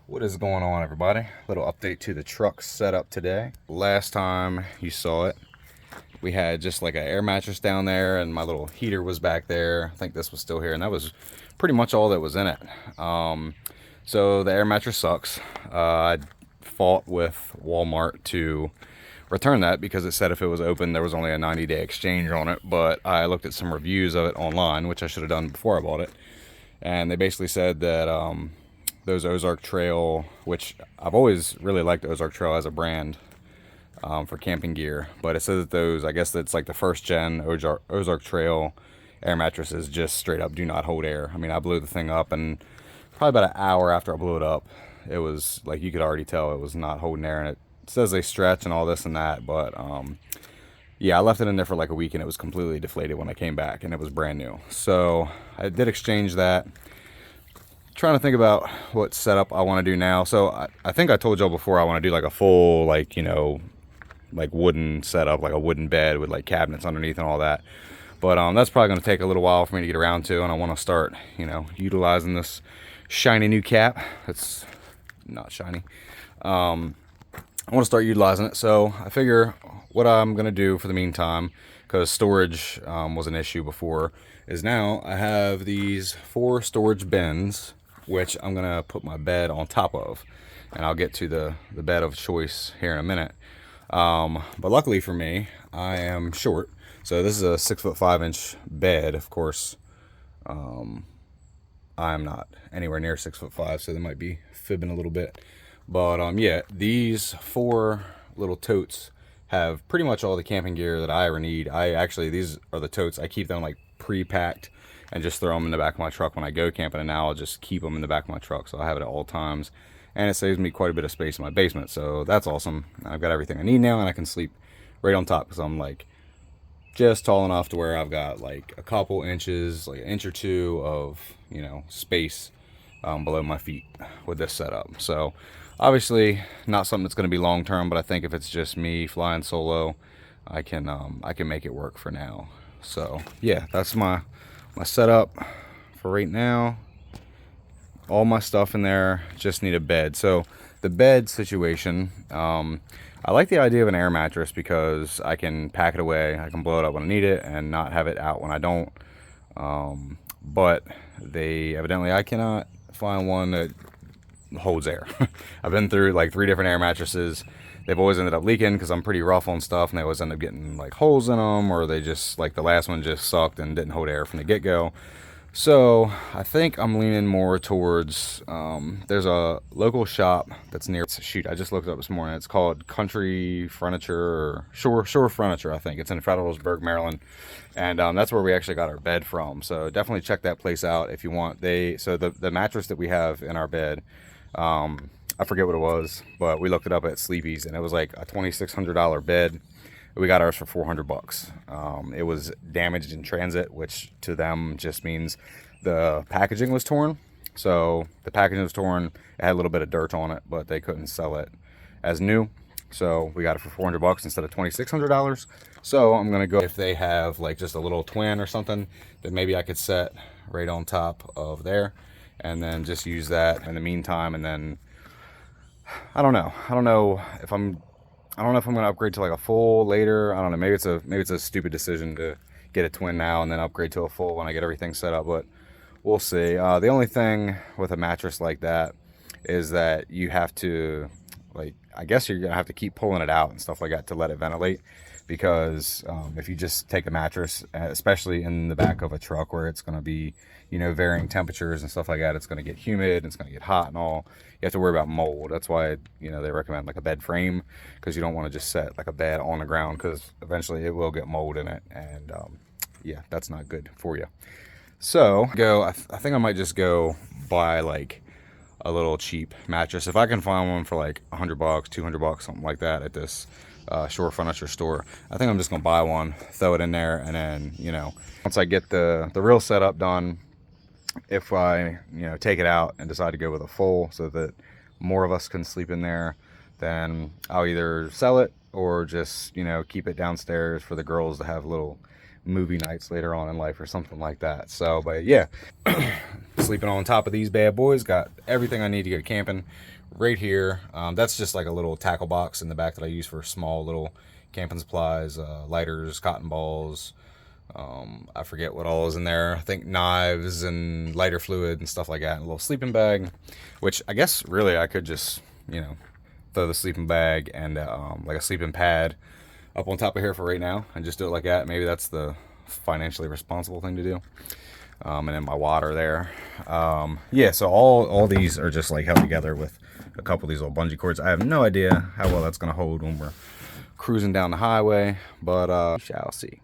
What is going on, everybody? Little update to the truck setup today. Last time you saw it, we had just like an air mattress down there and my little heater was back there. I think this was still here, and that was pretty much all that was in it. So the air mattress sucks. I fought with Walmart to return that because it said if it was open there was only a 90-day exchange on it, but I looked at some reviews of it online, which I should have done before I bought it, and they basically said that those Ozark Trail, which I've always really liked Ozark Trail as a brand for camping gear, but it says that those, I guess that's like the first gen Ozark Trail air mattresses just straight up do not hold air. I mean, I blew the thing up, and probably about an hour after I blew it up, it was like you could already tell it was not holding air, and it says they stretch and all this and that, but yeah, I left it in there for like a week and it was completely deflated when I came back, and it was brand new. So I did exchange that. Trying to think about what setup I want to do now. So I think I told y'all before I want to do like a full, like, you know, like wooden setup, like a wooden bed with like cabinets underneath and all that. But that's probably going to take a little while for me to get around to, and I want to start, you know, utilizing this shiny new cap. It's not shiny. I want to start utilizing it. So I figure what I'm going to do for the meantime, because storage was an issue before, is now I have these 4 storage bins, which I'm going to put my bed on top of. And I'll get to the bed of choice here in a minute. But luckily for me, I am short. So this is a 6'5" bed. Of course, I'm not anywhere near 6'5", so they might be fibbing a little bit. But yeah, these 4 little totes have pretty much all the camping gear that I ever need. These are the totes. I keep them like pre-packed and just throw them in the back of my truck when I go camping, and now I'll just keep them in the back of my truck, so I have it at all times, and it saves me quite a bit of space in my basement, so that's awesome. I've got everything I need now, and I can sleep right on top because I'm like just tall enough to where I've got like a couple inches, like an inch or two of, you know, space below my feet with this setup. So obviously not something that's going to be long term, but I think if it's just me flying solo, I can make it work for now. So yeah, that's my setup for right now. All my stuff in there, just need a bed. So the bed situation, I like the idea of an air mattress because I can pack it away, I can blow it up when I need it and not have it out when I don't. But I cannot find one that holds air. I've been through like 3 different air mattresses. They've always ended up leaking because I'm pretty rough on stuff, and they always end up getting like holes in them, or they just, like the last one just sucked and didn't hold air from the get-go. So I think I'm leaning more towards, there's a local shop that's near, shoot, I just looked it up this morning. It's called Country Furniture, or Shore Furniture, I think. It's in Fredericksburg, Maryland. And that's where we actually got our bed from. So definitely check that place out if you want. So the mattress that we have in our bed, I forget what it was, but we looked it up at Sleepy's, and it was like a $2,600 bed. We got ours for $400. It was damaged in transit, which to them just means the packaging was torn. So the packaging was torn. It had a little bit of dirt on it, but they couldn't sell it as new. So we got it for $400 instead of $2,600. So I'm gonna go, if they have like just a little twin or something that maybe I could set right on top of there, and then just use that in the meantime. And then I don't know if I'm gonna upgrade to like a full later. I don't know. Maybe it's a stupid decision to get a twin now and then upgrade to a full when I get everything set up. But we'll see. The only thing with a mattress like that is that you have to, like, I guess you're gonna have to keep pulling it out and stuff like that to let it ventilate. Because if you just take a mattress, especially in the back of a truck where it's going to be, you know, varying temperatures and stuff like that, it's going to get humid and it's going to get hot and all. You have to worry about mold. That's why, you know, they recommend like a bed frame, because you don't want to just set like a bed on the ground, because eventually it will get mold in it, and yeah, that's not good for you. So I think I might just go buy like a little cheap mattress if I can find one for like $100, $200, something like that at this Shore Furniture store. I think I'm just gonna buy one, throw it in there, and then, you know, once I get the real setup done, if I, you know, take it out and decide to go with a full so that more of us can sleep in there, then I'll either sell it or just, you know, keep it downstairs for the girls to have little movie nights later on in life or something like that. So, but yeah, sleeping on top of these bad boys. Got everything I need to go camping right here. That's just like a little tackle box in the back that I use for small little camping supplies, lighters, cotton balls. I forget what all is in there. I think knives and lighter fluid and stuff like that. And a little sleeping bag, which I guess really I could just, you know, throw the sleeping bag and like a sleeping pad up on top of here for right now and just do it like that. Maybe that's the financially responsible thing to do. And then my water there. Yeah, so all these are just like held together with a couple of these little bungee cords. I have no idea how well that's going to hold when we're cruising down the highway, but we shall see.